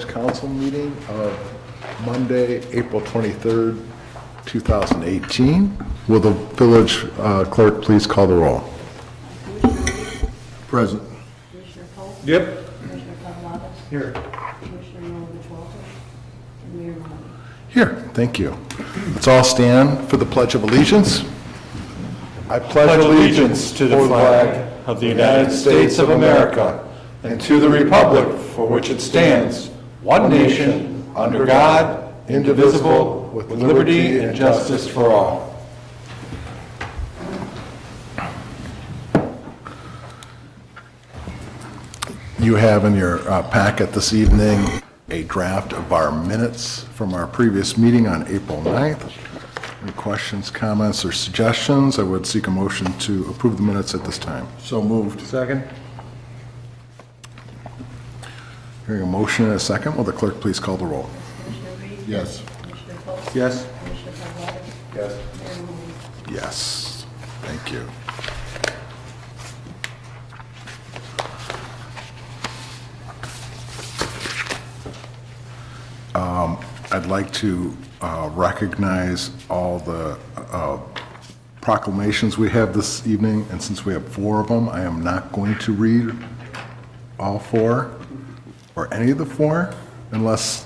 Council meeting of Monday, April 23rd, 2018. Will the village clerk please call the roll? Present. Commissioner Polk. Yep. Commissioner Pavlovich. Here. Commissioner Milovich Walters. And Mayor Mahoney. Here, thank you. Let's all stand for the Pledge of Allegiance. I Pledge allegiance to the flag of the United States of America and to the republic for which it stands, one nation, under God, indivisible, with liberty and justice for all. You have in your packet this evening a draft of our minutes from our previous meeting on April 9th. Any questions, comments, or suggestions? I would seek a motion to approve the minutes at this time. So moved. Second. Hearing a motion and a second, will the clerk please call the roll? Commissioner Reed. Yes. Commissioner Polk. Yes. Commissioner Pavlovich. Yes. Mayor Mahoney. Yes, thank you. I'd like to recognize all the proclamations we have this evening, and since we have 4 of them, I am not going to read all 4, or any of the 4, unless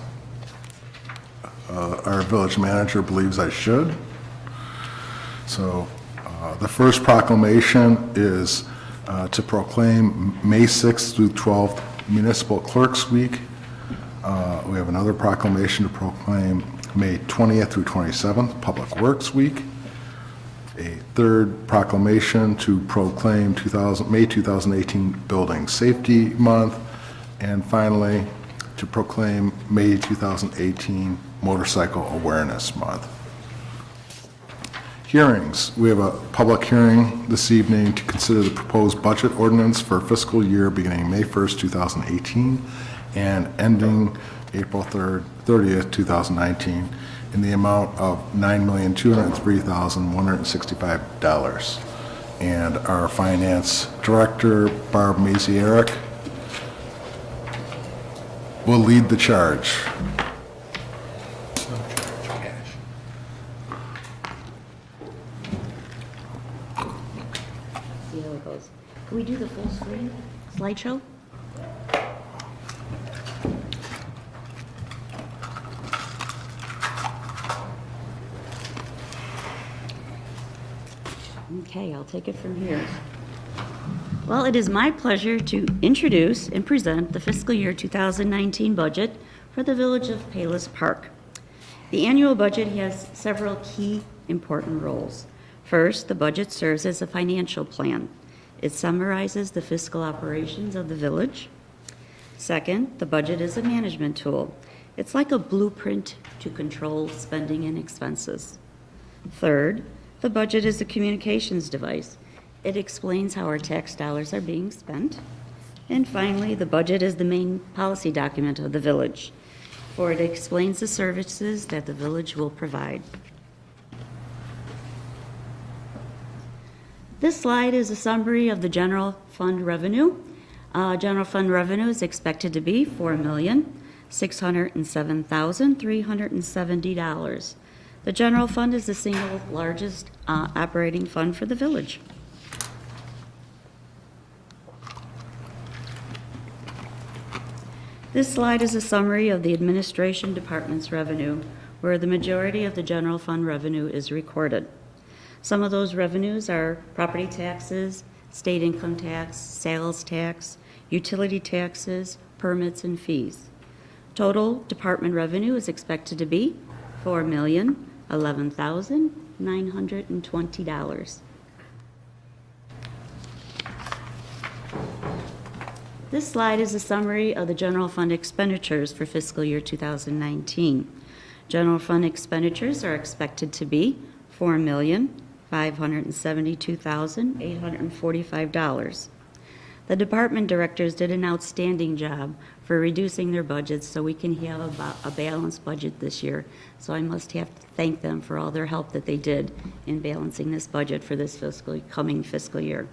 our village manager believes I should. So the first proclamation is to proclaim May 6th through 12th Municipal Clerks Week. We have another proclamation to proclaim May 20th through 27th Public Works Week. A third proclamation to proclaim May 2018 Building Safety Month. And finally, to proclaim May 2018 Motorcycle Awareness Month. Hearings. We have a public hearing this evening to consider the proposed budget ordinance for fiscal year beginning May 1st, 2018 and ending April 30th, 2019 in the amount of $9,203,165. And our finance director, Barb Maziarek, will lead the charge. See how it goes. Can we do the full screen slideshow? Okay, I'll take it from here. Well, it is my pleasure to introduce and present the fiscal year 2019 budget for the Village of Palos Park. The annual budget has several key important roles. First, the budget serves as a financial plan. It summarizes the fiscal operations of the village. Second, the budget is a management tool. It's like a blueprint to control spending and expenses. Third, the budget is a communications device. It explains how our tax dollars are being spent. And finally, the budget is the main policy document of the village, for it explains the services that the village will provide. This slide is a summary of the general fund revenue. General fund revenue is expected to be $4,607,370. The general fund is the single largest operating fund for the village. This slide is a summary of the administration department's revenue, where the majority of the general fund revenue is recorded. Some of those revenues are property taxes, state income tax, sales tax, utility taxes, permits, and fees. Total department revenue is expected to be $4,011,920. This slide is a summary of the general fund expenditures for fiscal year 2019. General fund expenditures are expected to be $4,572,845. The department directors did an outstanding job for reducing their budgets so we can have a balanced budget this year. So I must have to thank them for all their help that they did in balancing this budget for this coming fiscal year.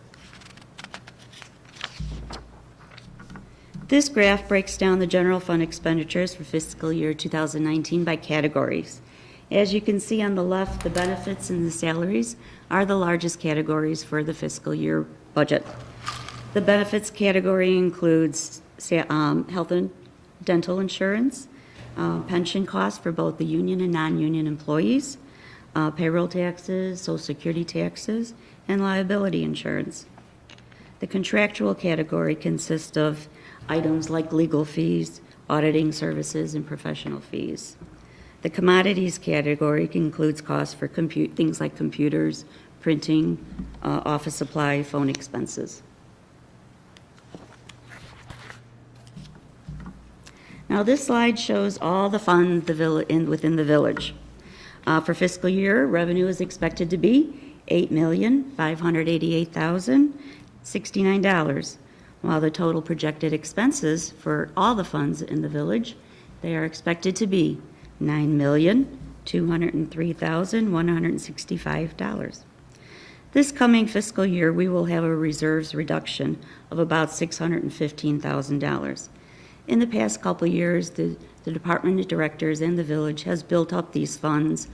This graph breaks down the general fund expenditures for fiscal year 2019 by categories. As you can see on the left, the benefits and the salaries are the largest categories for the fiscal year budget. The benefits category includes health and dental insurance, pension costs for both the union and non-union employees, payroll taxes, social security taxes, and liability insurance. The contractual category consists of items like legal fees, auditing services, and professional fees. The commodities category includes costs for things like computers, printing, office supply, phone expenses. Now, this slide shows all the funds within the village. For fiscal year, revenue is expected to be $8,588,069, while the total projected expenses for all the funds in the village, they are expected to be $9,203,165. This coming fiscal year, we will have a reserves reduction of about $615,000. In the past couple of years, the department of directors and the village has built up these funds,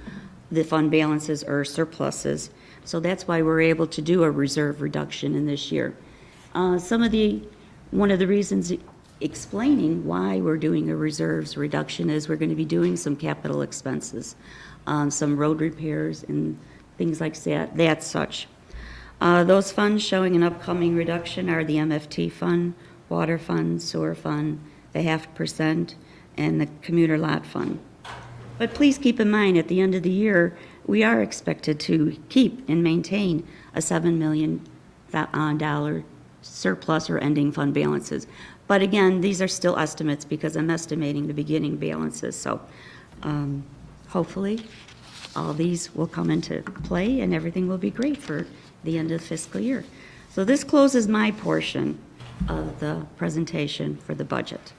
the fund balances or surpluses. So that's why we're able to do a reserve reduction in this year. One of the reasons explaining why we're doing a reserves reduction is we're going to be doing some capital expenses, some road repairs and things like that such. Those funds showing an upcoming reduction are the MFT fund, water fund, sewer fund, the 0.5%, and the commuter lot fund. But please keep in mind, at the end of the year, we are expected to keep and maintain a $7 million surplus or ending fund balances. But again, these are still estimates because I'm estimating the beginning balances. So hopefully all these will come into play and everything will be great for the end of the fiscal year. So this closes my portion of the presentation for the budget.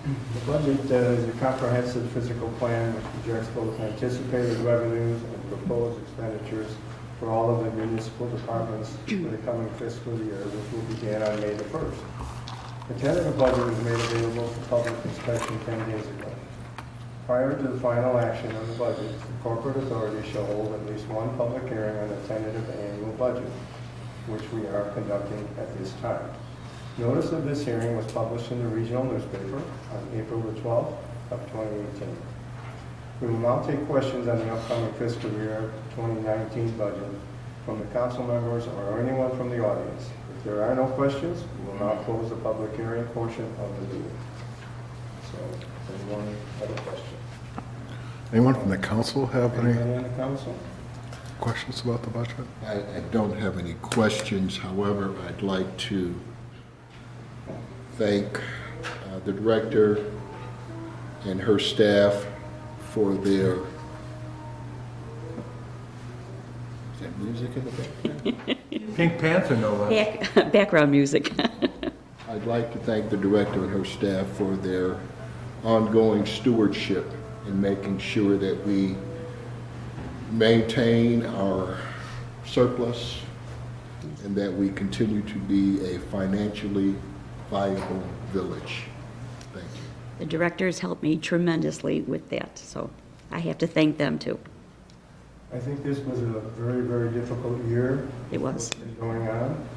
The budget is a comprehensive fiscal plan which projects both anticipated revenues and proposed expenditures for all of the municipal departments for the coming fiscal year, which will begin on May the 1st. The tentative budget was made available for public inspection 10 days ago. Prior to the final action on the budget, the corporate authority shall hold at least one public hearing on the tentative annual budget, which we are conducting at this time. Notice of this hearing was published in the regional newspaper on April the 12th of 2018. We will now take questions on the upcoming fiscal year 2019 budget from the council members or anyone from the audience. If there are no questions, we will now close the public hearing portion of the meeting. So, does anyone have a question? Anyone from the council have Anybody any on the council? questions about the budget? I don't have any questions. However, I'd like to thank the director and her staff for their, is that music in the background? Pink Panther, no less. Background music. I'd like to thank the director and her staff for their ongoing stewardship in making sure that we maintain our surplus and that we continue to be a financially viable village. Thank you. The directors helped me tremendously with that, so I have to thank them too. I think this was a very, very difficult year. It was. Going on.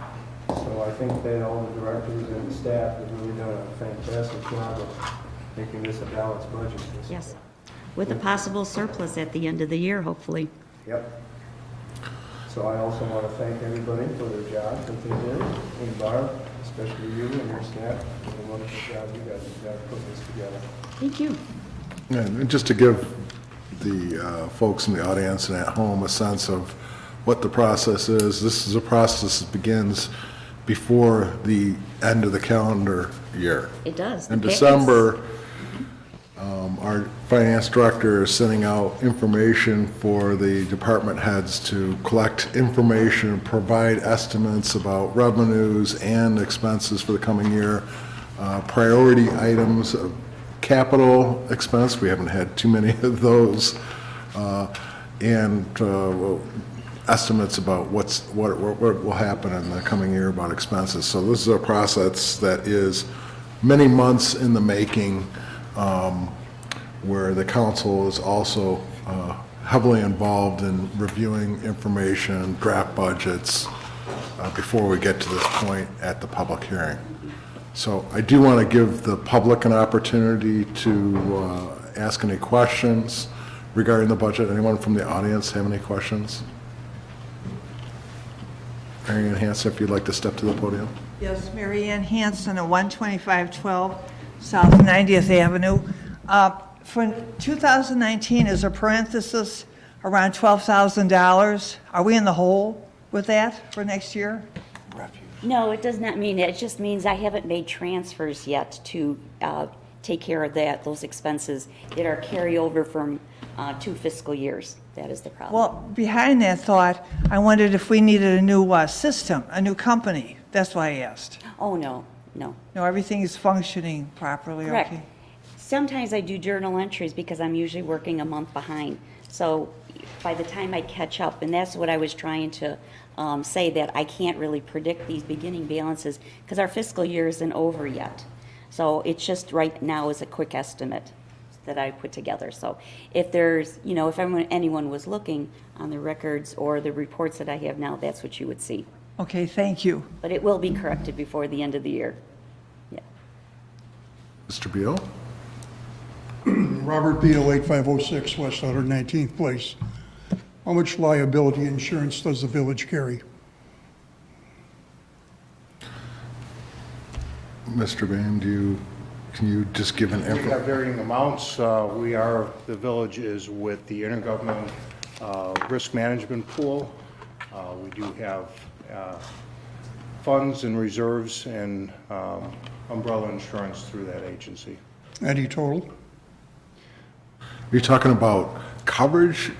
So I think that all the directors and the staff have really done a fantastic job of making this a balanced budget. this Yes, year. with a possible surplus at the end of the year, hopefully. Yep. So I also want to thank everybody for their jobs that they did. And Barb, especially you and your staff, for the wonderful job you guys have done putting this together. Thank you. And just to give the folks in the audience and at home a sense of what the process is, this is a process that begins before the end of the calendar year. It does. In The packets- December, our finance director is sending out information for the department heads to collect information and provide estimates about revenues and expenses for the coming year. Priority items of capital expense, we haven't had too many of those. And estimates about what will happen in the coming year about expenses. So this is a process that is many months in the making, where the council is also heavily involved in reviewing information, draft budgets, before we get to this point at the public hearing. So I do want to give the public an opportunity to ask any questions regarding the budget. Anyone from the audience have any questions? Mary Ann Hanson, if you'd like to step to the podium. Yes, Mary Ann Hanson at 12512 South 90th Avenue. For 2019, is a parenthesis around $12,000? Are we in the hole with that for next year? No, it does not mean that. It just means I haven't made transfers yet to take care of those expenses that are carryover from 2 fiscal years. That is the problem. Well, behind that thought, I wondered if we needed a new system, a new company. That's why I asked. Oh, no. No, everything is functioning properly, Correct. okay? Sometimes I do journal entries because I'm usually working a month behind. So by the time I catch up, and that's what I was trying to say, that I can't really predict these beginning balances because our fiscal year isn't over yet. So it's just right now is a quick estimate that I put together. So if there's, if anyone was looking on the records or the reports that I have now, that's what you would see. Okay, thank you. But it will be corrected before the end of the year. Yeah. Mr. Beal? Robert Beal, 8506 West 119th Place. How much liability insurance does the village carry? Mr. Bain, can you just give an We info? have varying amounts. The village is with the intergovernmental risk management pool. We do have funds and reserves and umbrella insurance through that agency. Any total? Are you talking about coverage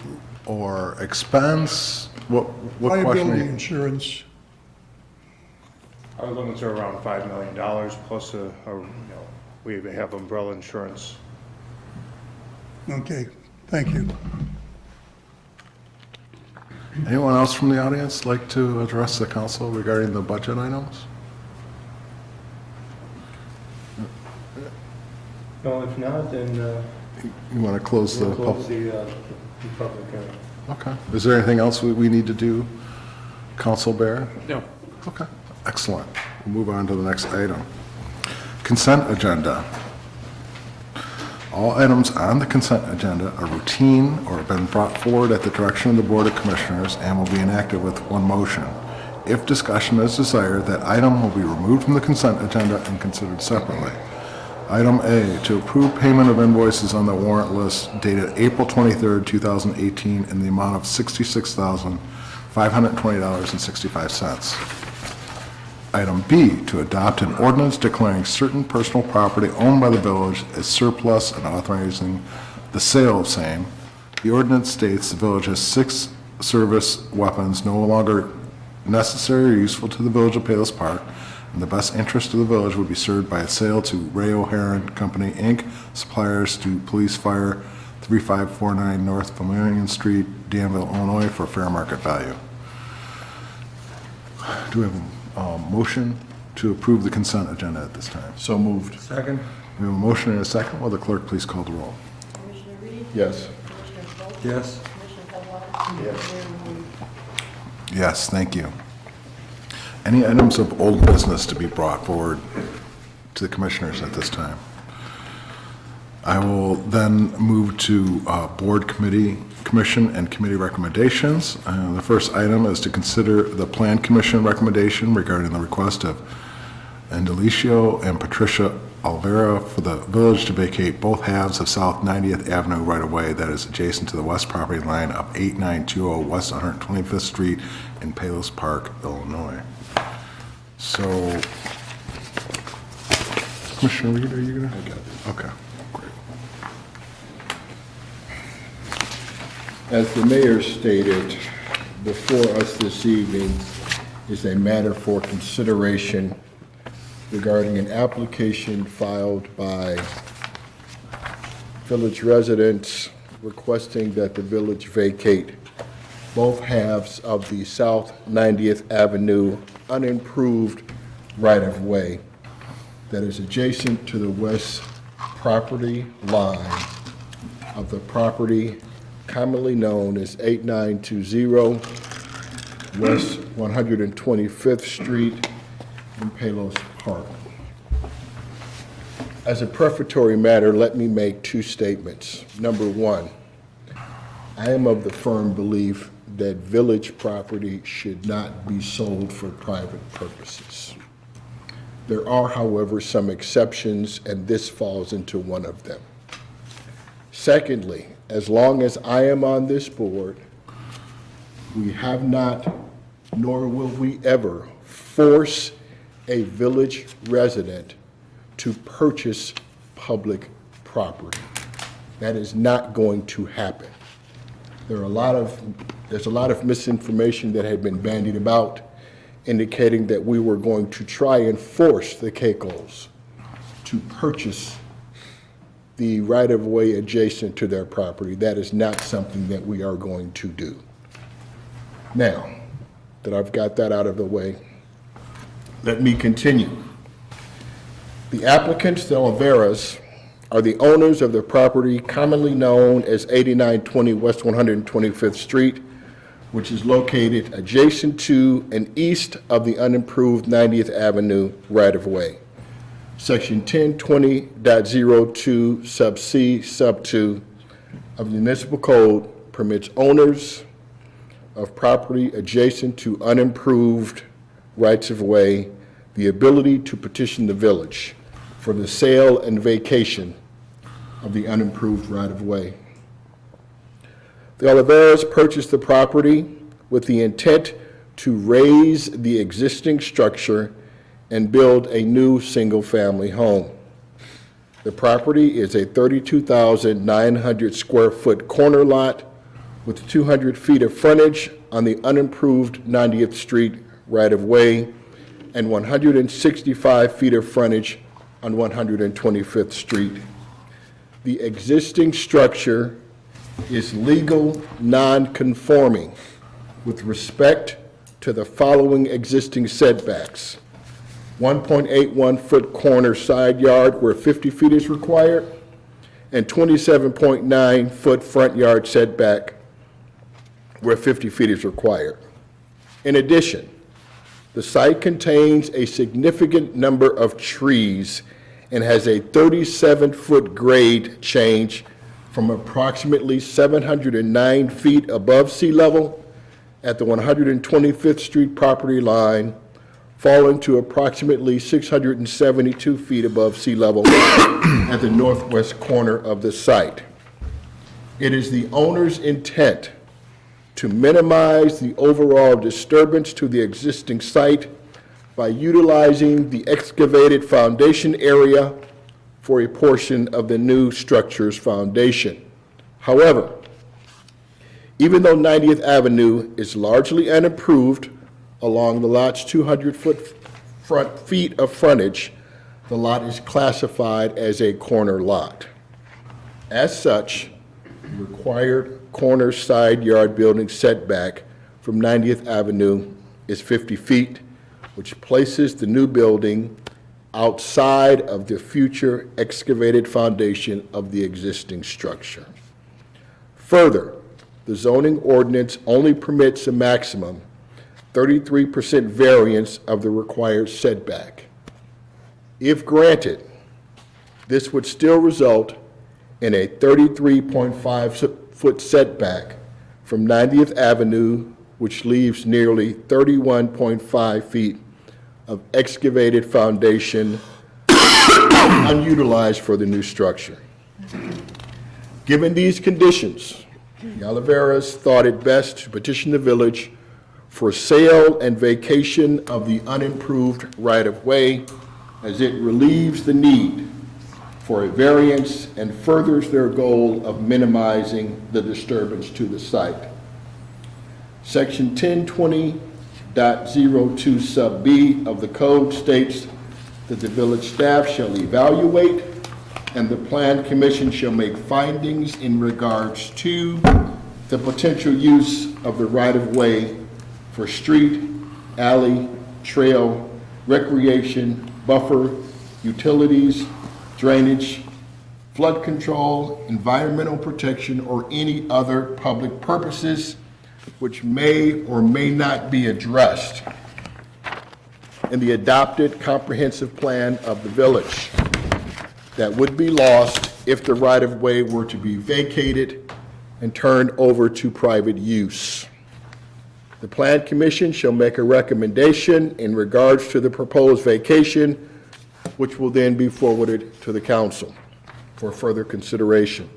or expense? What question? Liability are you- insurance, Our limits are around $5 million, plus we have umbrella insurance. okay, thank you. Anyone else from the audience like to address the council regarding the budget items? No, if not, then You want to close the we'll close public? the public hearing. Okay. Is there anything else we need to do, Council Bear? No. Okay, excellent. We'll move on to the next item. Consent agenda. All items on the consent agenda are routine or have been brought forward at the direction of the Board of Commissioners and will be enacted with one motion. If discussion is desired, that item will be removed from the consent agenda and considered separately. Item A, to approve payment of invoices on the warrant list dated April 23rd, 2018 in the amount of $66,520.65. Item B, to adopt an ordinance declaring certain personal property owned by the village as surplus and authorizing the sale of same. The ordinance states the village has 6 service weapons no longer necessary or useful to the village of Palos Park, and the best interest of the village would be served by a sale to Ray O'Haron Company, Inc., suppliers to Police Fire, 3549 North Vermillion Street, Danville, Illinois, for fair market value. Do we have a motion to approve the consent agenda at this time? So moved. Second? We have a motion and a second. Will the clerk please call the roll? Commissioner Reed? Yes. Commissioner Polk? Yes. Commissioner Cudjoe? Yes. Mayor Mahoney? Yes, thank you. Any items of old business to be brought forward to the commissioners at this time? I will then move to board commission and committee recommendations. The first item is to consider the Plan Commission recommendation regarding the request of Andelicio and Patricia Alvera for the village to vacate both halves of South 90th Avenue right-of-way that is adjacent to the west property line of 8920 West 125th Street in Palos Park, Illinois. So, Commissioner Reed, are you gonna? I got it. Okay, great. As the mayor stated, before us this evening is a matter for consideration regarding an application filed by village residents requesting that the village vacate both halves of the South 90th Avenue unimproved right-of-way that is adjacent to the west property line of the property commonly known as 8920 West 125th Street in Palos Park. As a prefatory matter, let me make two statements. Number one, I am of the firm belief that village property should not be sold for private purposes. There are, however, some exceptions, and this falls into one of them. Secondly, as long as I am on this board, we have not, nor will we ever, force a village resident to purchase public property. That is not going to happen. There's a lot of misinformation that had been bandied about indicating that we were going to try and force the Caicos to purchase the right-of-way adjacent to their property. That is not something that we are going to do. Now that I've got that out of the way, let me continue. The applicants, the Oliveras, are the owners of the property commonly known as 8920 West 125th Street, which is located adjacent to and east of the unimproved 90th Avenue right-of-way. Section 1020.02 sub C sub 2 of the Municipal Code permits owners of property adjacent to unimproved rights-of-way the ability to petition the village for the sale and vacation of the unimproved right-of-way. The Oliveras purchased the property with the intent to raise the existing structure and build a new single-family home. The property is a 32,900 square foot corner lot with 200 feet of frontage on the unimproved 90th Street right-of-way and 165 feet of frontage on 125th Street. The existing structure is legal non-conforming with respect to the following existing setbacks: 1.81 foot corner side yard where 50 feet is required, and 27.9 foot front yard setback where 50 feet is required. In addition, the site contains a significant number of trees and has a 37-foot grade change from approximately 709 feet above sea level at the 125th Street property line, falling to approximately 672 feet above sea level at the northwest corner of the site. It is the owner's intent to minimize the overall disturbance to the existing site by utilizing the excavated foundation area for a portion of the new structure's foundation. However, even though 90th Avenue is largely unimproved along the lot's 200 feet of frontage, the lot is classified as a corner lot. As such, the required corner side yard building setback from 90th Avenue is 50 feet, which places the new building outside of the future excavated foundation of the existing structure. Further, the zoning ordinance only permits a maximum 33% variance of the required setback. If granted, this would still result in a 33.5 foot setback from 90th Avenue, which leaves nearly 31.5 feet of excavated foundation unutilized for the new structure. Given these conditions, the Oliveras thought it best to petition the village for sale and vacation of the unimproved right-of-way, as it relieves the need for a variance and furthers their goal of minimizing the disturbance to the site. Section 1020.02 sub B of the code states that the village staff shall evaluate and the plan commission shall make findings in regards to the potential use of the right-of-way for street, alley, trail, recreation, buffer, utilities, drainage, flood control, environmental protection, or any other public purposes which may or may not be addressed in the adopted comprehensive plan of the village that would be lost if the right-of-way were to be vacated and turned over to private use. The Plan Commission shall make a recommendation in regards to the proposed vacation, which will then be forwarded to the council for further consideration.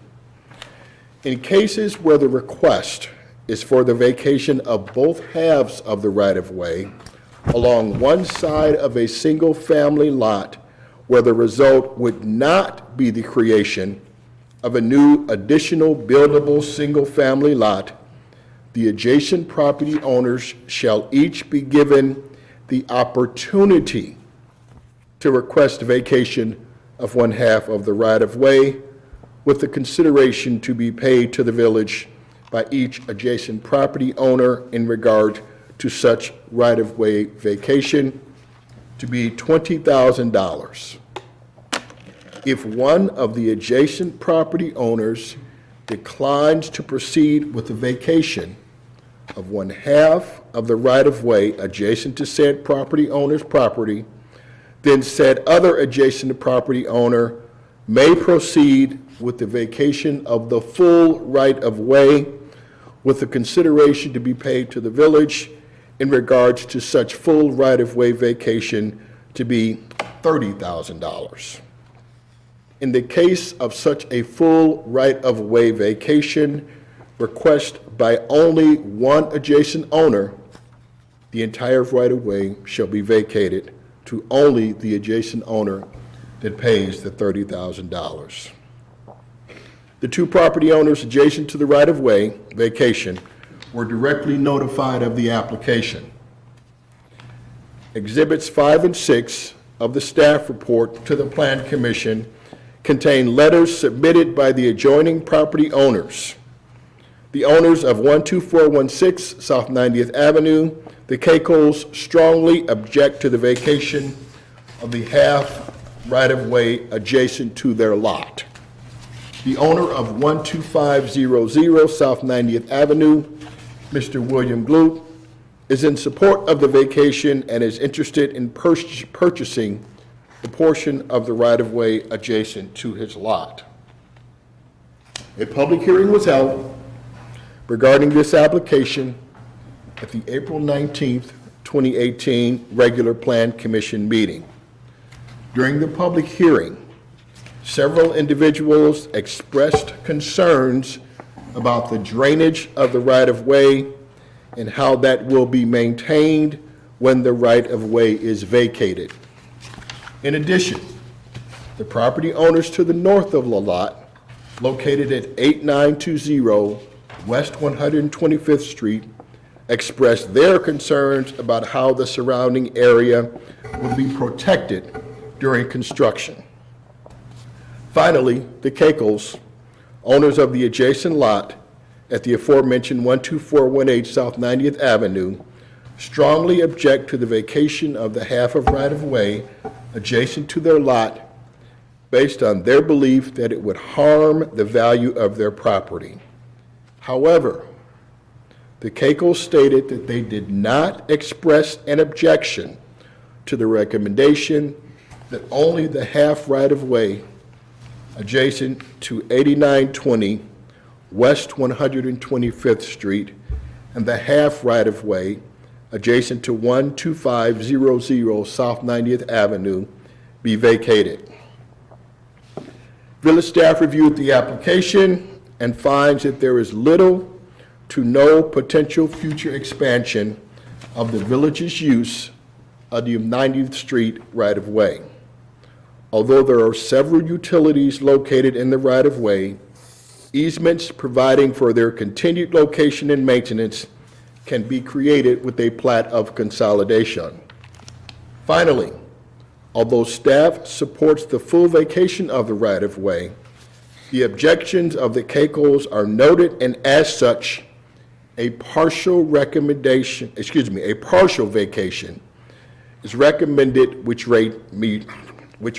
In cases where the request is for the vacation of both halves of the right-of-way along one side of a single-family lot where the result would not be the creation of a new additional buildable single-family lot, the adjacent property owners shall each be given the opportunity to request vacation of one half of the right-of-way, with the consideration to be paid to the village by each adjacent property owner in regard to such right-of-way vacation to be $20,000. If one of the adjacent property owners declines to proceed with the vacation of one half of the right-of-way adjacent to said property owner's property, then said other adjacent property owner may proceed with the vacation of the full right-of-way, with the consideration to be paid to the village in regards to such full right-of-way vacation to be $30,000. In the case of such a full right-of-way vacation request by only one adjacent owner, the entire right-of-way shall be vacated to only the adjacent owner that pays the $30,000. The two property owners adjacent to the right-of-way vacation were directly notified of the application. Exhibits 5 and 6 of the staff report to the Plan Commission contain letters submitted by the adjoining property owners. The owners of 12416 South 90th Avenue, the Caicos, strongly object to the vacation of the half right-of-way adjacent to their lot. The owner of 12500 South 90th Avenue, Mr. William Gloop, is in support of the vacation and is interested in purchasing the portion of the right-of-way adjacent to his lot. A public hearing was held regarding this application at the April 19th, 2018 regular Plan Commission meeting. During the public hearing, several individuals expressed concerns about the drainage of the right-of-way and how that will be maintained when the right-of-way is vacated. In addition, the property owners to the north of the lot, located at 8920 West 125th Street, expressed their concerns about how the surrounding area would be protected during construction. Finally, the Caicos, owners of the adjacent lot at the aforementioned 12418 South 90th Avenue, strongly object to the vacation of the half of right-of-way adjacent to their lot based on their belief that it would harm the value of their property. However, the Caicos stated that they did not express an objection to the recommendation that only the half right-of-way adjacent to 8920 West 125th Street and the half right-of-way adjacent to 12500 South 90th Avenue be vacated. Village staff reviewed the application and finds that there is little to no potential future expansion of the village's use of the 90th Street right-of-way. Although there are several utilities located in the right-of-way, easements providing for their continued location and maintenance can be created with a plat of consolidation. Finally, although staff supports the full vacation of the right-of-way, The objections of the Caicos are noted, and as such, a partial vacation is recommended, which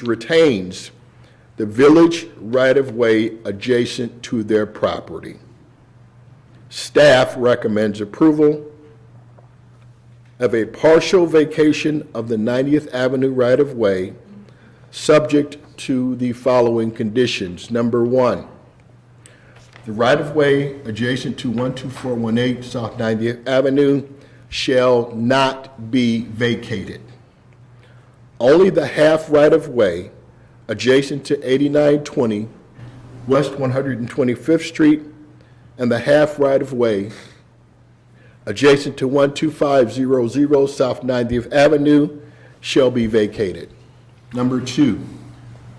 retains the village right-of-way adjacent to their property. Staff recommends approval of a partial vacation of the 90th Avenue right-of-way, subject to the following conditions. Number one, the right-of-way adjacent to 12418 South 90th Avenue shall not be vacated. Only the half right-of-way adjacent to 8920 West 125th Street and the half right-of-way adjacent to 12500 South 90th Avenue shall be vacated. Number two,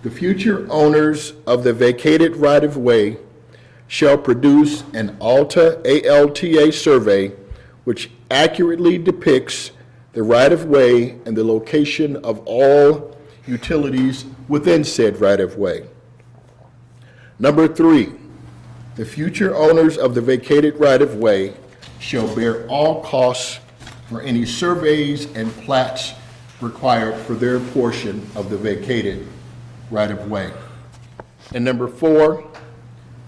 the future owners of the vacated right-of-way shall produce an ALTA survey which accurately depicts the right-of-way and the location of all utilities within said right-of-way. Number three, the future owners of the vacated right-of-way shall bear all costs for any surveys and plats required for their portion of the vacated right-of-way. And number four,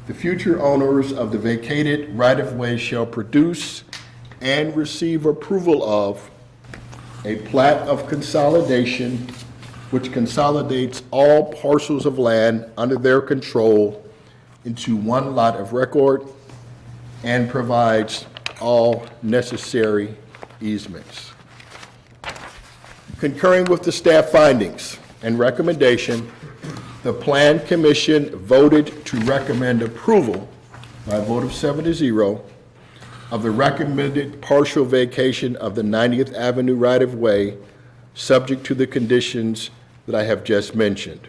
the future owners of the vacated right-of-way shall produce and receive approval of a plat of consolidation which consolidates all parcels of land under their control into one lot of record and provides all necessary easements. Concurring with the staff findings and recommendation, the Plan Commission voted to recommend approval by a vote of 7-0 of the recommended partial vacation of the 90th Avenue right-of-way, subject to the conditions that I have just mentioned.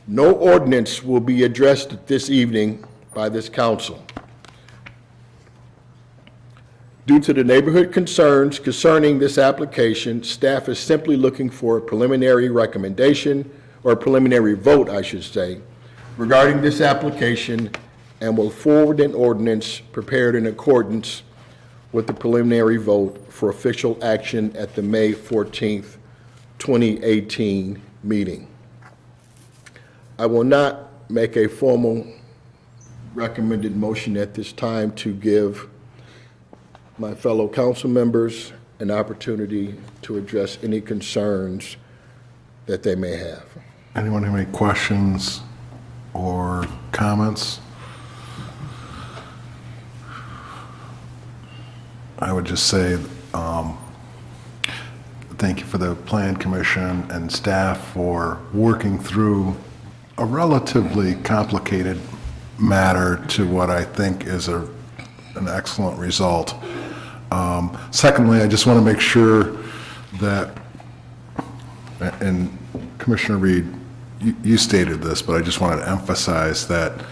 No ordinance will be addressed this evening by this council. Due to the neighborhood concerns concerning this application, staff is simply looking for a preliminary recommendation, or a preliminary vote, I should say, regarding this application, and will forward an ordinance prepared in accordance with the preliminary vote for official action at the May 14th, 2018 meeting. I will not make a formal recommended motion at this time to give my fellow council members an opportunity to address any concerns that they may have. Anyone have any questions or comments? I would just say, thank you for the Plan Commission and staff for working through a relatively complicated matter to what I think is an excellent result. Secondly, I just want to make sure that, and Commissioner Reed, you stated this, but I just wanted to emphasize that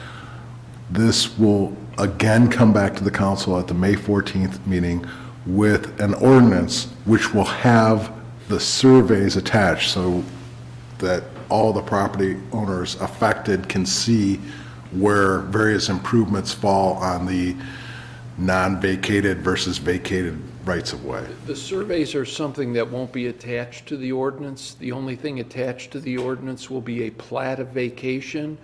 this will again come back to the council at the May 14th meeting with an ordinance which will have the surveys attached so that all the property owners affected can see where various improvements fall on the non-vacated versus vacated rights-of-way. The surveys are something that won't be attached to the ordinance. The only thing attached to the ordinance will be a plat of vacation,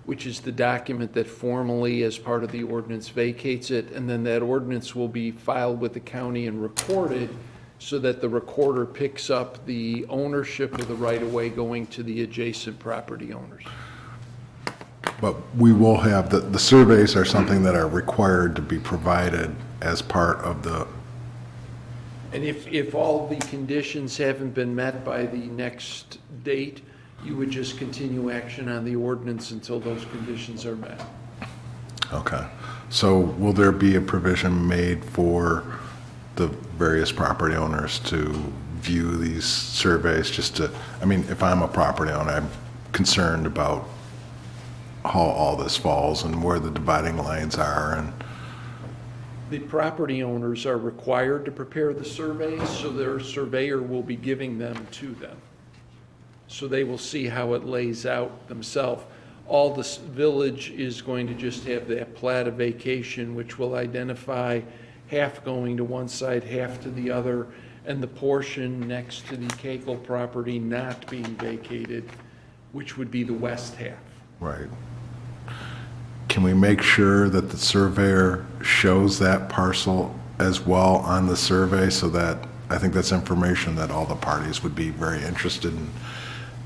which is the document that formally, as part of the ordinance, vacates it, and then that ordinance will be filed with the county and recorded so that the recorder picks up the ownership of the right-of-way going to the adjacent property owners. But we will have, the surveys are something that are required to be provided as part of the, And if all the conditions haven't been met by the next date, you would just continue action on the ordinance until those conditions are met. okay. So will there be a provision made for the various property owners to view these surveys just to, I mean, if I'm a property owner, I'm concerned about how all this falls and where the dividing lines are, and The property owners are required to prepare the surveys, so their surveyor will be giving them to them. So they will see how it lays out themselves. all this village is going to just have that plat of vacation, which will identify half going to one side, half to the other, and the portion next to the Keiko property not being vacated, which would be the west half. Right. Can we make sure that the surveyor shows that parcel as well on the survey, so that, I think that's information that all the parties would be very interested in,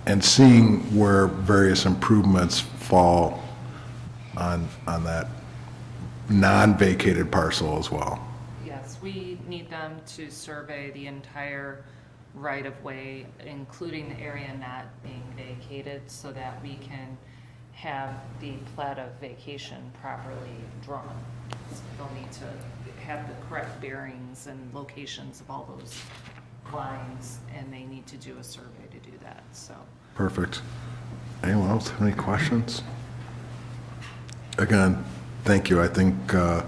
and seeing where various improvements fall on that non-vacated parcel as well? Yes, we need them to survey the entire right-of-way, including the area not being vacated, so that we can have the plat of vacation properly drawn. So they'll need to have the correct bearings and locations of all those lines, and they need to do a survey to do that, so. Perfect. Anyone else have any questions? Again, thank you. I think a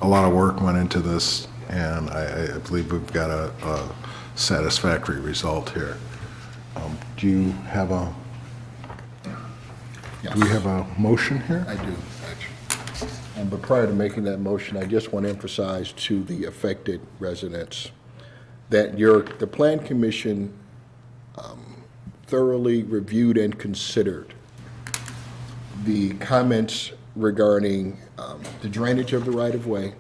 lot of work went into this, and I believe we've got a satisfactory result here. Do you have a, Yes. do we have a motion here? I do, actually. But prior to making that motion, I just want to emphasize to the affected residents that the Plan Commission thoroughly reviewed and considered the comments regarding the drainage of the right-of-way,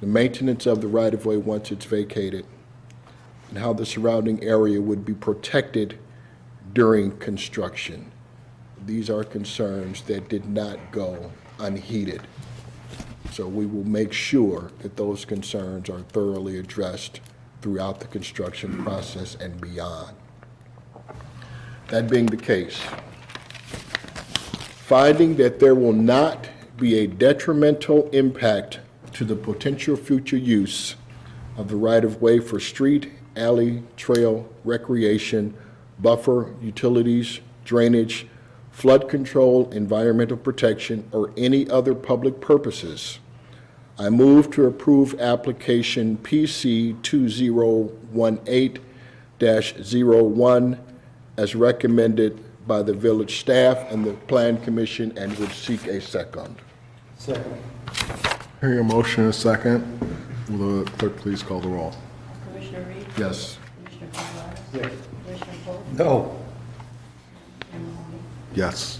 the maintenance of the right-of-way once it's vacated, and how the surrounding area would be protected during construction. These are concerns that did not go unheeded. So we will make sure that those concerns are thoroughly addressed throughout the construction process and beyond. That being the case, finding that there will not be a detrimental impact to the potential future use of the right-of-way for street, alley, trail, recreation, buffer, utilities, drainage, flood control, environmental protection, or any other public purposes, I move to approve application PC 2018-01 as recommended by the village staff and the Plan Commission, and would seek a second. Second. Hearing a motion and a second, will the clerk please call the roll? Commissioner Reed? Yes. Commissioner Gonzalez? Yes. Commissioner Polk? No. Mayor Mahoney? Yes.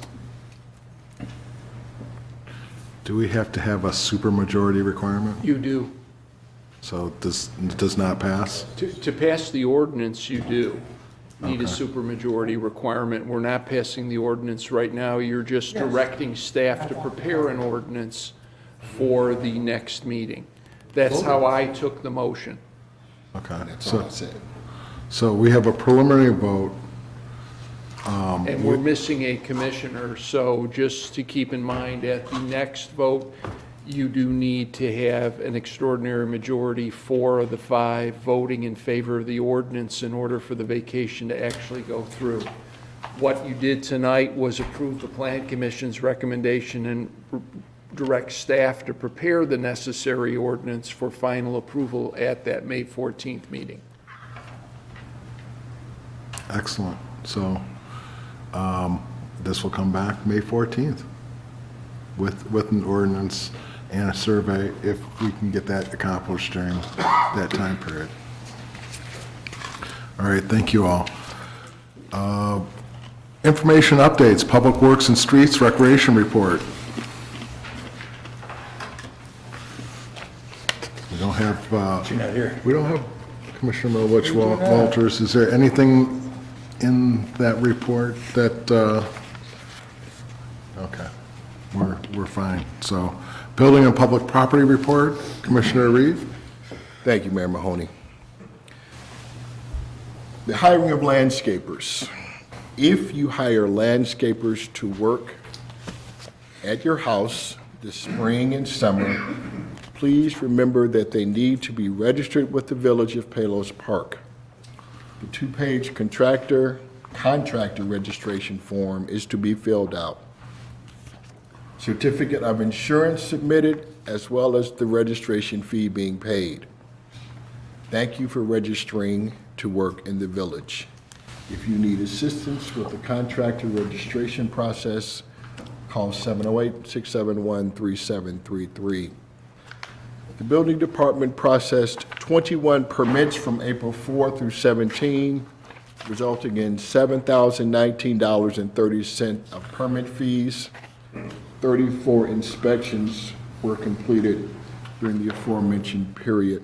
Do we have to have a supermajority requirement? You do. So this does not pass? To pass the ordinance, you do need a Okay. supermajority requirement. We're not passing the ordinance right now. You're just directing staff to prepare an ordinance for the next meeting. That's how I took the motion. Okay. That's all I said. So we have a preliminary vote. And we're missing a commissioner, so just to keep in mind, at the next vote, you do need to have an extraordinary majority, 4 of the 5 voting in favor of the ordinance in order for the vacation to actually go through. What you did tonight was approve the Plan Commission's recommendation and direct staff to prepare the necessary ordinance for final approval at that May 14th meeting. Excellent. So this will come back May 14th with an ordinance and a survey, if we can get that accomplished during that time period. All right, thank you all. Information updates, Public Works and Streets Recreation Report. We don't have, She's not here. we don't have Commissioner Milovich Walters. Is there anything in that report that, okay, we're fine. So, Building and Public Property Report, Commissioner Reed? Thank you, Mayor Mahoney. The hiring of landscapers. If you hire landscapers to work at your house this spring and summer, please remember that they need to be registered with the Village of Palos Park. The 2-page contractor registration form is to be filled out. Certificate of insurance submitted, as well as the registration fee being paid. Thank you for registering to work in the village. If you need assistance with the contractor registration process, call 708-671-3733. The building department processed 21 permits from April 4 through 17, resulting in $7,019.30 of permit fees. 34 inspections were completed during the aforementioned period.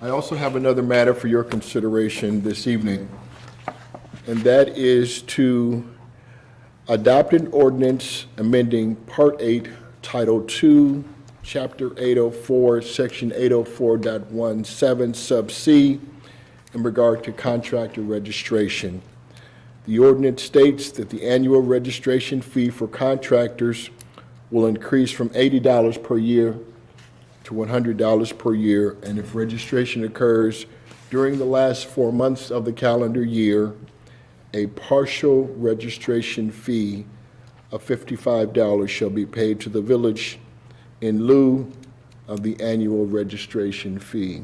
I also have another matter for your consideration this evening, and that is to adopt an ordinance amending Part 8, Title 2, Chapter 804, Section 804.17, Sub C, in regard to contractor registration. The ordinance states that the annual registration fee for contractors will increase from $80 per year to $100 per year, and if registration occurs during the last 4 months of the calendar year, a partial registration fee of $55 shall be paid to the village in lieu of the annual registration fee.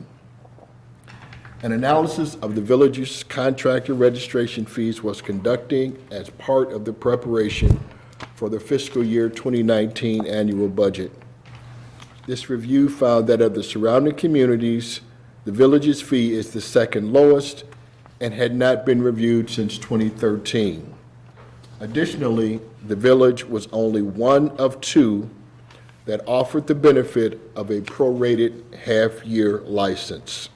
An analysis of the village's contractor registration fees was conducted as part of the preparation for the fiscal year 2019 annual budget. This review found that of the surrounding communities, the village's fee is the second lowest and had not been reviewed since 2013. Additionally, the village was only one of two that offered the benefit of a prorated half-year license.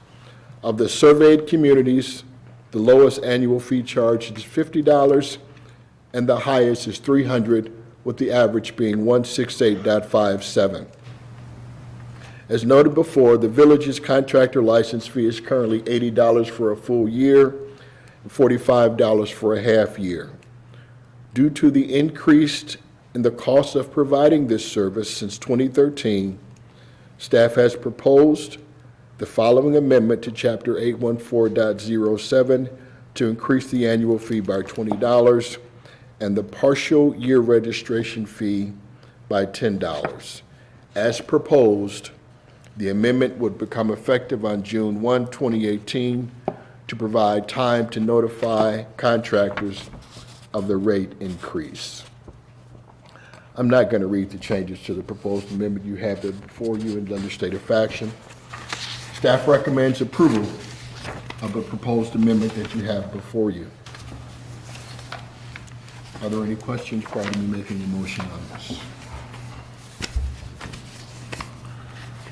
Of the surveyed communities, the lowest annual fee charge is $50 and the highest is $300, with the average being $168.57. As noted before, the village's contractor license fee is currently $80 for a full year and $45 for a half year. Due to the increase in the cost of providing this service since 2013, staff has proposed the following amendment to Chapter 814.07 to increase the annual fee by $20 and the partial year registration fee by $10. As proposed, the amendment would become effective on June 1, 2018, to provide time to notify contractors of the rate increase. I'm not going to read the changes to the proposed amendment. You have it before you in legislative faction. Staff recommends approval of the proposed amendment that you have before you. Are there any questions prior to me making a motion on this?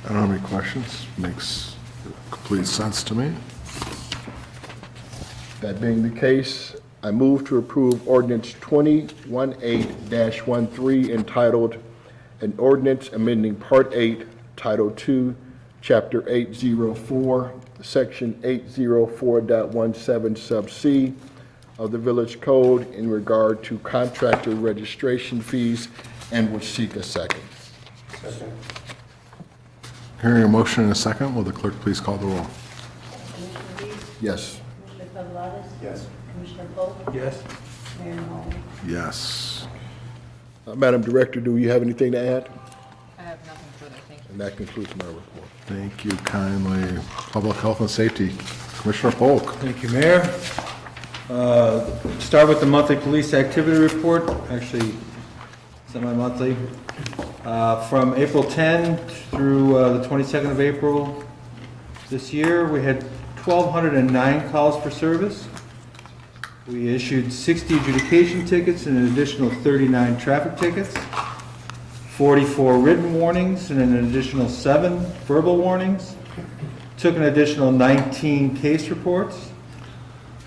I don't have any questions. Makes complete sense to me. That being the case, I move to approve ordinance 2018-13 entitled, an ordinance amending Part 8, Title 2, Chapter 804, Section 804.17 Sub C of the Village Code in regard to contractor registration fees, and would seek a second. Hearing a motion in a second, will the clerk please call the roll? Commissioner Reese? Yes. Commissioner Cavalaris? Yes. Commissioner Polk? Yes. Mayor Mahoney? Yes. Madam Director, do you have anything to add? I have nothing further, thank you. And that concludes my report. Thank you kindly. Public Health and Safety, Commissioner Polk. Thank you, Mayor. Start with the monthly police activity report, actually semi-monthly. From April 10 through the 22nd of April this year, we had 1,209 calls for service. We issued 60 adjudication tickets and an additional 39 traffic tickets, 44 written warnings and an additional 7 verbal warnings, took an additional 19 case reports,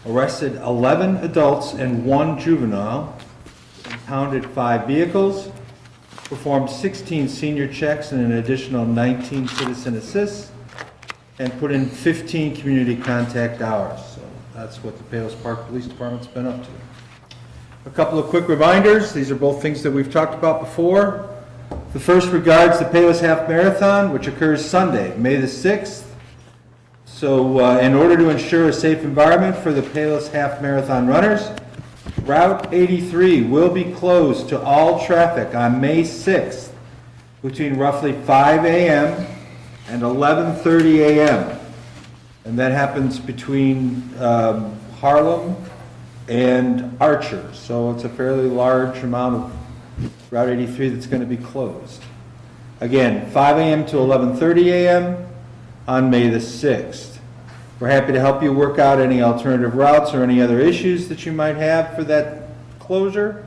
arrested 11 adults and 1 juvenile, impounded 5 vehicles, performed 16 senior checks and an additional 19 citizen assists, and put in 15 community contact hours. So that's what the Palos Park Police Department's been up to. A couple of quick reminders. These are both things that we've talked about before. The first regards the Palos Half Marathon, which occurs Sunday, May the 6th. So in order to ensure a safe environment for the Palos Half Marathon runners, Route 83 will be closed to all traffic on May 6th between roughly 5 a.m. and 11:30 a.m. And that happens between Harlem, and Archer. So it's a fairly large amount of Route 83 that's going to be closed. Again, 5 a.m. to 11:30 a.m. on May the 6th. We're happy to help you work out any alternative routes or any other issues that you might have for that closure.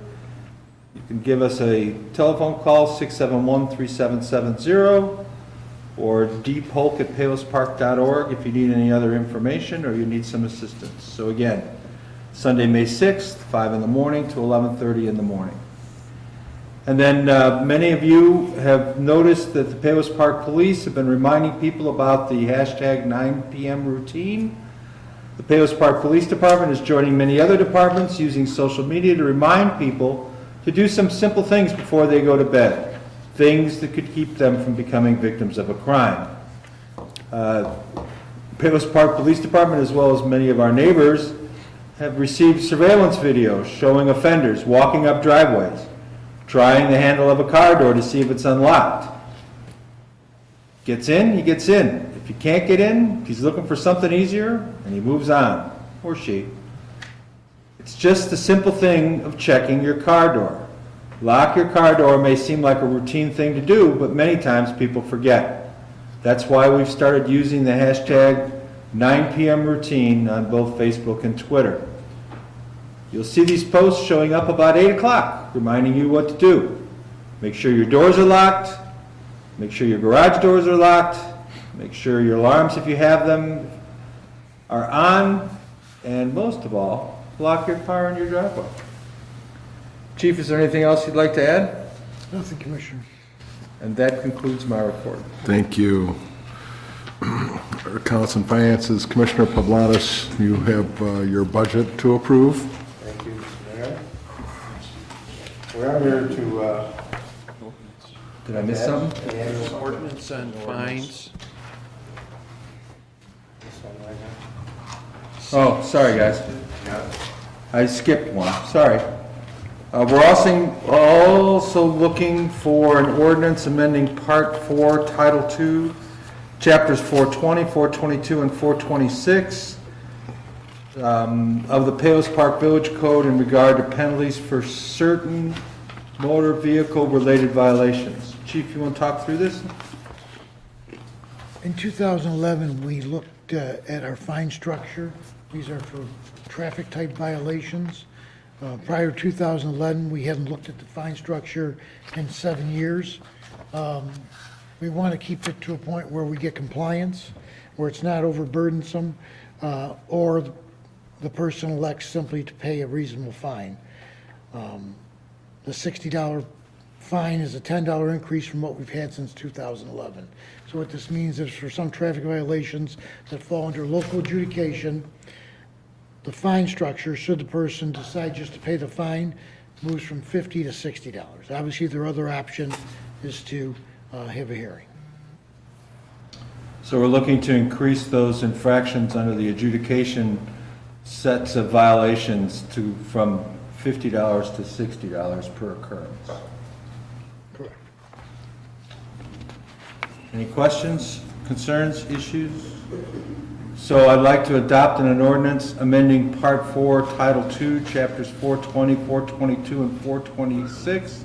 You can give us a telephone call, 671-3770, or dpolk@palospark.org if you need any other information or you need some assistance. So again, Sunday, May 6th, 5 in the morning to 11:30 in the morning. And then many of you have noticed that the Palos Park Police have been reminding people about the hashtag 9 p.m. routine. The Palos Park Police Department is joining many other departments using social media to remind people to do some simple things before they go to bed, things that could keep them from becoming victims of a crime. Palos Park Police Department, as well as many of our neighbors, have received surveillance videos showing offenders walking up driveways, trying the handle of a car door to see if it's unlocked. Gets in, he gets in. If you can't get in, he's looking for something easier, and he moves on, or she. It's just the simple thing of checking your car door. Lock your car door may seem like a routine thing to do, but many times people forget. That's why we've started using the hashtag 9 p.m. routine on both Facebook and Twitter. You'll see these posts showing up about 8 o'clock, reminding you what to do. Make sure your doors are locked, make sure your garage doors are locked, make sure your alarms, if you have them, are on, and most of all, lock your car in your driveway. Chief, is there anything else you'd like to add? Nothing, Commissioner. And that concludes my report. Thank you. Accounts and Finances, Commissioner Poblanis, you have your budget to approve. Thank you, Mr. Mayor. We are here to, Did I miss something? the annual Ordinance on fines. This one right here. Oh, sorry, guys. I skipped one, sorry. We're also looking for an ordinance amending Part 4, Title 2, Chapters 420, 422, and 426 of the Palos Park Village Code in regard to penalties for certain motor vehicle-related violations. Chief, you want to talk through this? In 2011, we looked at our fine structure. These are for traffic-type violations. Prior to 2011, we hadn't looked at the fine structure in 7 years. We want to keep it to a point where we get compliance, where it's not overburdensome, or the person elects simply to pay a reasonable fine. The $60 fine is a $10 increase from what we've had since 2011. So what this means is for some traffic violations that fall under local adjudication, the fine structure, should the person decide just to pay the fine, moves from $50 to $60. Obviously, their other option is to have a hearing. So we're looking to increase those infractions under the adjudication sets of violations from $50 to $60 per occurrence. Correct. Any questions, concerns, issues? So I'd like to adopt an ordinance amending Part 4, Title 2, Chapters 420, 422, and 426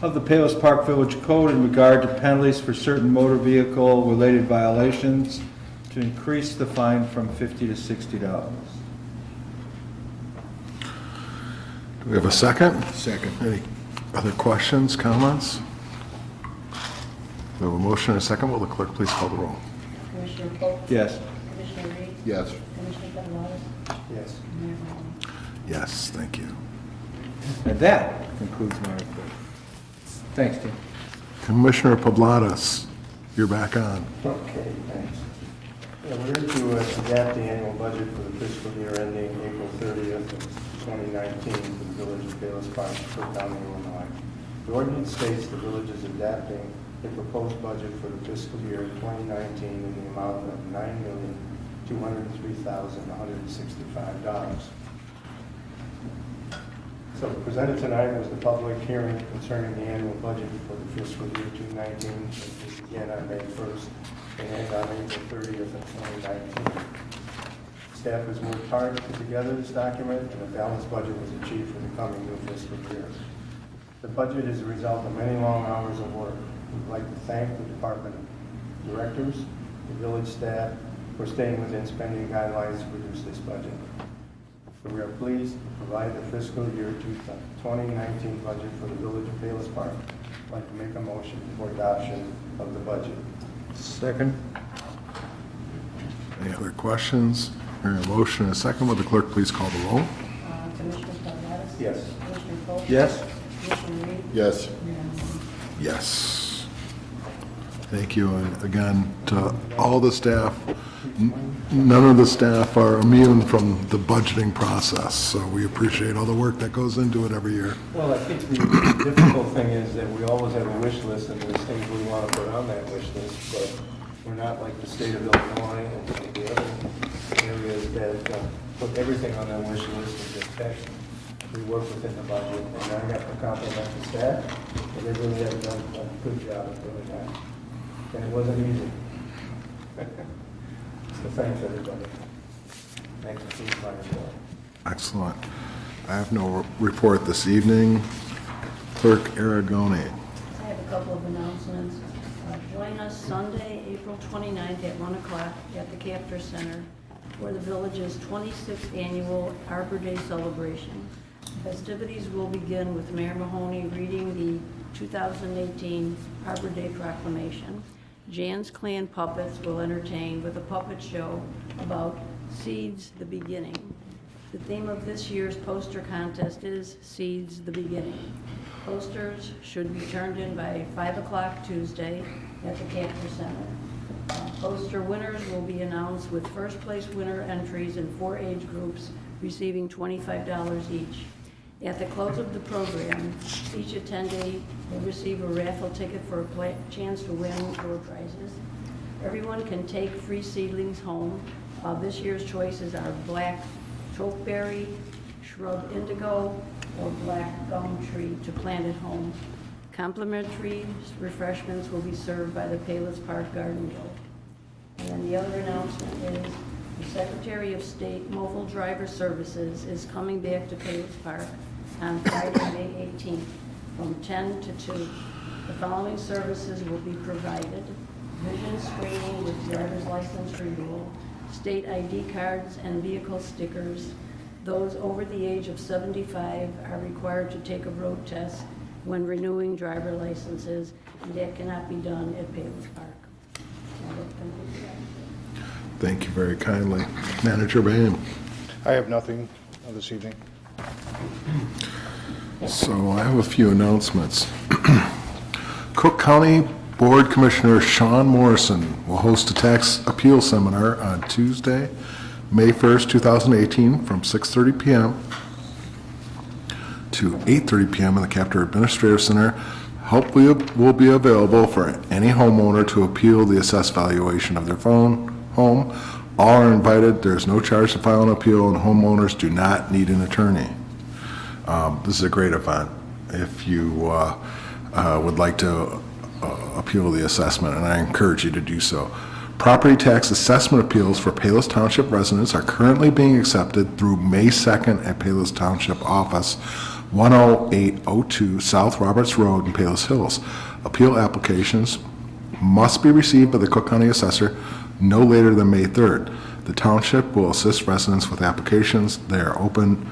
of the Palos Park Village Code in regard to penalties for certain motor vehicle-related violations to increase the fine from $50 to $60. Do we have a second? Second. Any other questions, comments? We have a motion and a second. Will the clerk please call the roll? Commissioner Polk? Yes. Commissioner Reed? Yes. Commissioner Penalatis? Yes. Mayor Melham? Yes, thank you. And that concludes my report. Thanks, Tim. Commissioner Poblanis, you're back on. Okay, thanks. Yeah, we're here to adapt the annual budget for the fiscal year ending April 30th, 2019 for the Village of Palos Park, Cook County, Illinois. The ordinance states the village is adapting a proposed budget for the fiscal year 2019 in the amount of $9,203,165. So presented tonight was the public hearing concerning the annual budget for the fiscal year 2019, which began on May 1st and end on April 30th of 2019. Staff has worked hard to put together this document, and a balanced budget was achieved for the coming new fiscal year. The budget is a result of many long hours of work. We'd like to thank the department directors, the village staff, for staying within spending guidelines to produce this budget. We are pleased to provide the fiscal year 2019 budget for the Village of Palos Park. I'd like to make a motion for adoption of the budget. Second? Any other questions? Hearing a motion and a second, will the clerk please call the roll? Commissioner Spudler. Yes. Commissioner Polk. Yes? Commissioner Reed. Yes. Mayor Mahoney. Yes. Thank you, and again, to all the staff. None of the staff are immune from the budgeting process, so we appreciate all the work that goes into it every year. Well, I think the difficult thing is that we always have a wish list, and there's things we want to put on that wish list, but we're not like the state of Illinois and some of the other areas that put everything on their wish list and just text. We work within the budget, and I got to compliment the staff, but they really have done a good job of doing that. And it wasn't easy. So thanks, everybody. Thanks for being my report. Excellent. I have no report this evening. Clerk Aragoni. I have a couple of announcements. Join us Sunday, April 29th at 1 o'clock at the Captor Center for the village's 26th annual Arbor Day celebration. Festivities will begin with Mayor Mahoney reading the 2018 Arbor Day proclamation. Jan's Clan Puppets will entertain with a puppet show about Seeds the Beginning. The theme of this year's poster contest is Seeds the Beginning. Posters should be turned in by 5 o'clock Tuesday at the Captor Center. Poster winners will be announced with first place winner entries in 4 age groups receiving $25 each. At the close of the program, each attendee will receive a raffle ticket for a chance to win door prizes. Everyone can take free seedlings home. This year's choices are black chokeberry, shrub indigo, or black gum tree to plant at home. Complimentary refreshments will be served by the Palos Park Garden Guild. And then the other announcement is the Secretary of State Mobile Driver Services is coming back to Palos Park on Friday, May 18th from 10 to 2. The following services will be provided: vision screening with driver's license renewal, state ID cards and vehicle stickers. Those over the age of 75 are required to take a road test when renewing driver licenses, and that cannot be done at Palos Park. Now, that concludes that. Thank you very kindly. Manager Boehm. I have nothing this evening. So I have a few announcements. Cook County Board Commissioner Sean Morrison will host a tax appeal seminar on Tuesday, May 1st, 2018, from 6:30 p.m. to 8:30 p.m. in the Captor Administrative Center. Help will be available for any homeowner to appeal the assessed valuation of their home. All are invited. There's no charge to file an appeal, and homeowners do not need an attorney. This is a great event if you would like to appeal the assessment, and I encourage you to do so. Property tax assessment appeals for Palos Township residents are currently being accepted through May 2nd at Palos Township Office, 10802 South Roberts Road in Palos Hills. Appeal applications must be received by the Cook County Assessor no later than May 3rd. The township will assist residents with applications. They are open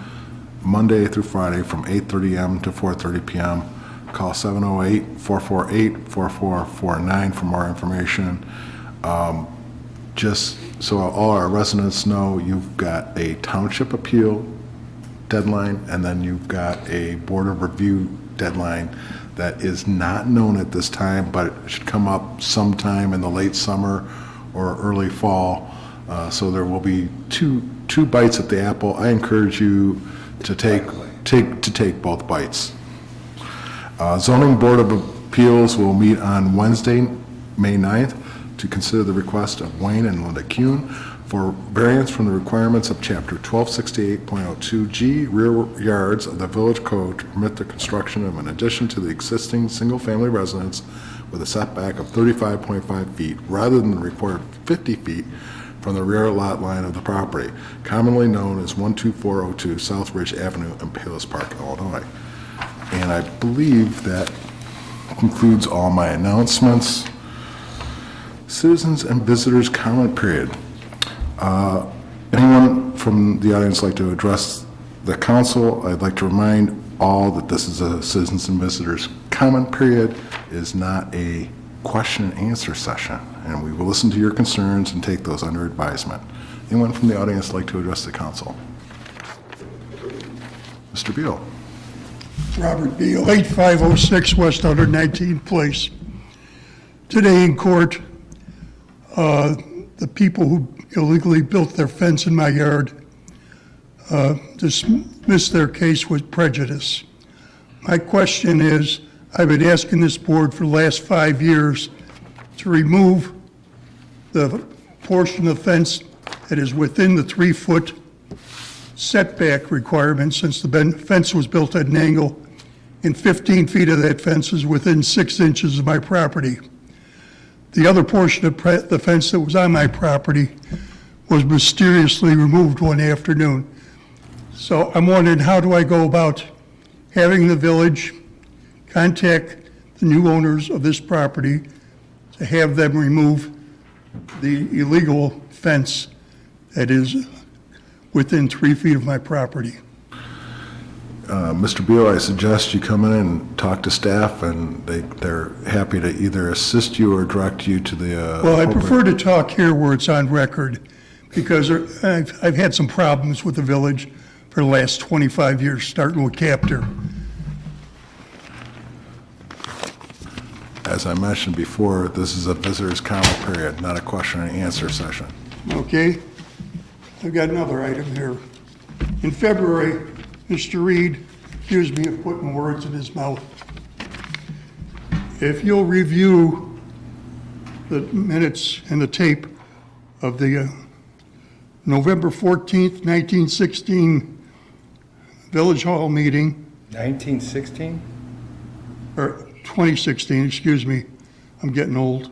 Monday through Friday from 8:30 a.m. to 4:30 p.m. Call 708-448-4449 for more information. Just so all our residents know, you've got a township appeal deadline, and then you've got a board of review deadline that is not known at this time, but it should come up sometime in the late summer or early fall. So there will be two bites at the apple. I encourage you to take both bites. Zoning Board of Appeals will meet on Wednesday, May 9th, to consider the request of Wayne and Linda Kuhn for variance from the requirements of Chapter 1268.02G rear yards of the Village Code to permit the construction of an addition to the existing single-family residence with a setback of 35.5 feet rather than the required 50 feet from the rear lot line of the property, commonly known as 12402 South Ridge Avenue in Palos Park, Illinois. And I believe that concludes all my announcements. Citizens and visitors comment period. Anyone from the audience like to address the council? I'd like to remind all that this is a citizens and visitors comment period. It is not a question and answer session, and we will listen to your concerns and take those under advisement. Anyone from the audience like to address the council? Mr. Beal. Robert Beal, 8506 West 119th Place. Today in court, the people who illegally built their fence in my yard dismissed their case with prejudice. My question is, I've been asking this board for the last 5 years to remove the portion of the fence that is within the 3-foot setback requirement, since the fence was built at an angle, and 15 feet of that fence is within 6 inches of my property. The other portion of the fence that was on my property was mysteriously removed one afternoon. So I'm wondering, how do I go about having the village contact the new owners of this property to have them remove the illegal fence that is within 3 feet of my property? Mr. Beal, I suggest you come in and talk to staff, and they're happy to either assist you or direct you to the Well, I appropriate- prefer to talk here where it's on record, because I've had some problems with the village for the last 25 years, starting with Captor. As I mentioned before, this is a visitor's comment period, not a question and answer session. Okay? I've got another item here. In February, Mr. Reed accused me of putting words in his mouth. If you'll review the minutes and the tape of the November 14th, 1916 Village Hall meeting, 1916? or 2016, excuse me, I'm getting old.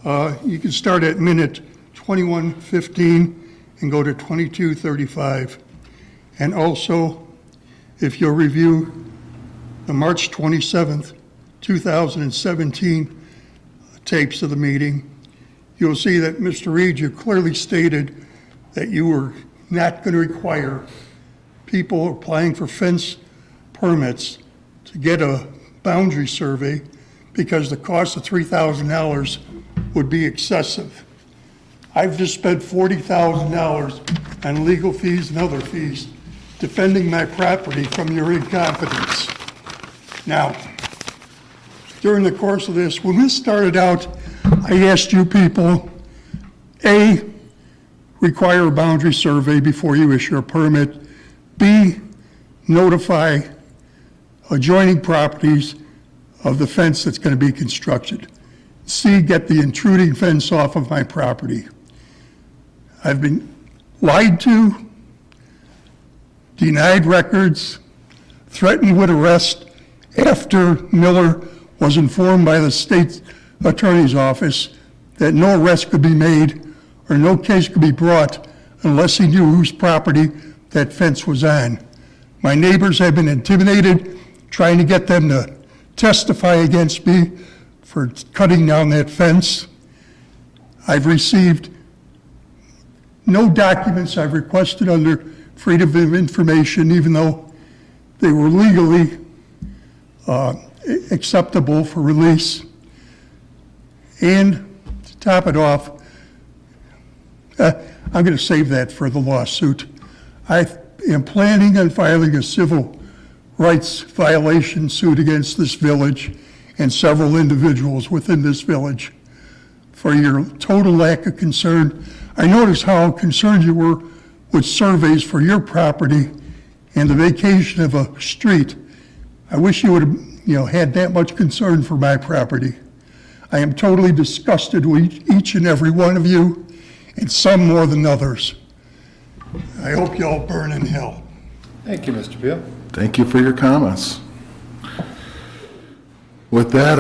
You can start at minute 21:15 and go to 22:35. And also, if you'll review the March 27th, 2017 tapes of the meeting, you'll see that, Mr. Reed, you clearly stated that you were not going to require people applying for fence permits to get a boundary survey because the cost of $3,000 would be excessive. I've just spent $40,000 on legal fees and other fees defending my property from your incompetence. Now, during the course of this, when this started out, I asked you people, A, require a boundary survey before you issue a permit, B, notify adjoining properties of the fence that's going to be constructed, C, get the intruding fence off of my property. I've been lied to, denied records, threatened with arrest after Miller was informed by the state attorney's office that no arrest could be made or no case could be brought unless he knew whose property that fence was on. My neighbors have been intimidated, trying to get them to testify against me for cutting down that fence. I've received no documents I've requested under Freedom of Information, even though they were legally acceptable for release. And to top it off, I'm going to save that for the lawsuit. I am planning on filing a civil rights violation suit against this village and several individuals within this village for your total lack of concern. I noticed how concerned you were with surveys for your property and the vacation of a street. I wish you would have, had that much concern for my property. I am totally disgusted with each and every one of you, and some more than others. I hope you all burn in hell. Thank you, Mr. Beal. Thank you for your comments. With that,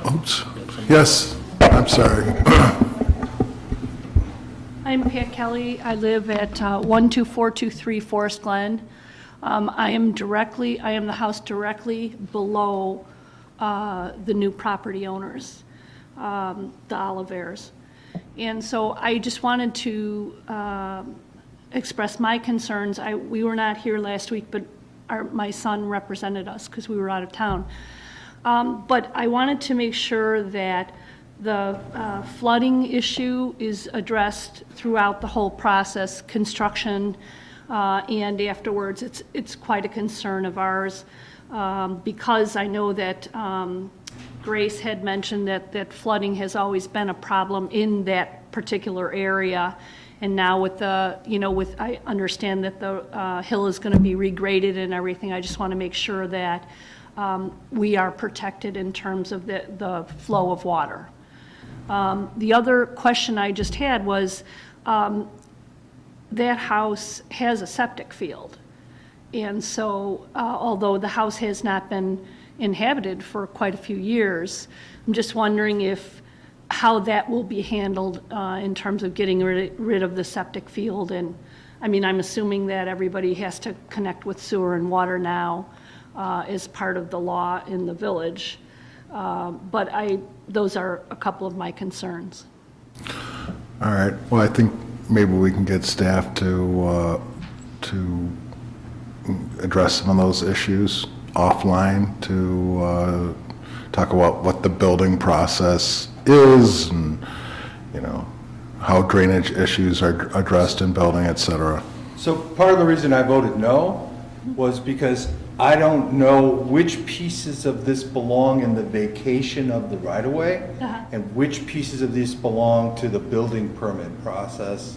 oops, yes, I'm sorry. I'm Pat Kelly. I live at 12423 Forest Glen. I am the house directly below the new property owners, the Olivers. And so I just wanted to express my concerns. We were not here last week, but my son represented us because we were out of town. But I wanted to make sure that the flooding issue is addressed throughout the whole process, construction, and afterwards. It's quite a concern of ours because I know that Grace had mentioned that flooding has always been a problem in that particular area. And now with I understand that the hill is going to be regraded and everything. I just want to make sure that we are protected in terms of the flow of water. The other question I just had was, that house has a septic field. And so, although the house has not been inhabited for quite a few years, I'm just wondering how that will be handled in terms of getting rid of the septic field. And, I mean, I'm assuming that everybody has to connect with sewer and water now as part of the law in the village. But those are a couple of my concerns. All right, well, I think maybe we can get staff to address some of those issues offline, to talk about what the building process is and, how drainage issues are addressed in building, et cetera. So part of the reason I voted no was because I don't know which pieces of this belong in the vacation of the right-of-way and which pieces of this belong to the building permit process.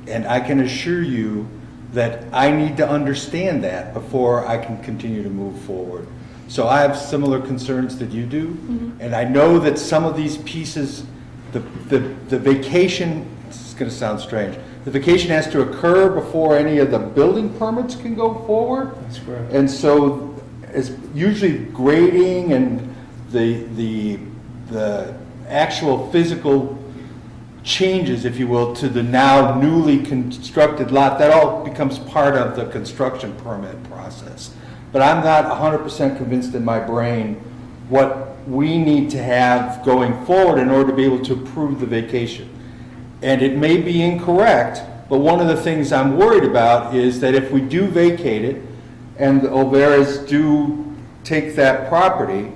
And I can assure you that I need to understand that before I can continue to move forward. So I have similar concerns that you do. And I know that some of these pieces, the vacation, this is going to sound strange, the vacation has to occur before any of the building permits can go forward. That's correct. And so it's usually grading and the actual physical changes, if you will, to the now newly constructed lot, that all becomes part of the construction permit process. But I'm not 100% convinced in my brain what we need to have going forward in order to be able to approve the vacation. And it may be incorrect, but one of the things I'm worried about is that if we do vacate it and the Olivers do take that property,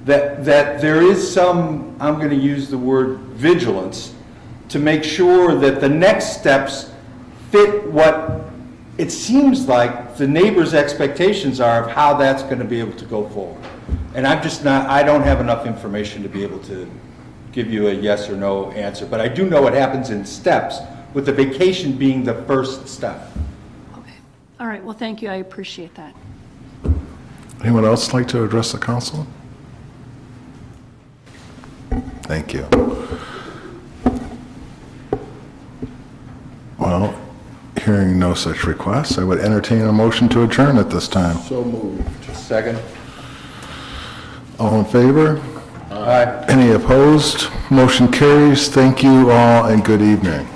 that there is some, I'm going to use the word vigilance, to make sure that the next steps fit what it seems like the neighbors' expectations are of how that's going to be able to go forward. And I don't have enough information to be able to give you a yes or no answer, but I do know it happens in steps, with the vacation being the first step. Okay. All right. Well, thank you. I appreciate that. Anyone else like to address the council? Thank you. Well, hearing no such requests, I would entertain a motion to adjourn at this time. So moved. Second. All in favor? Aye. Any opposed? Motion carries. Thank you all and good evening.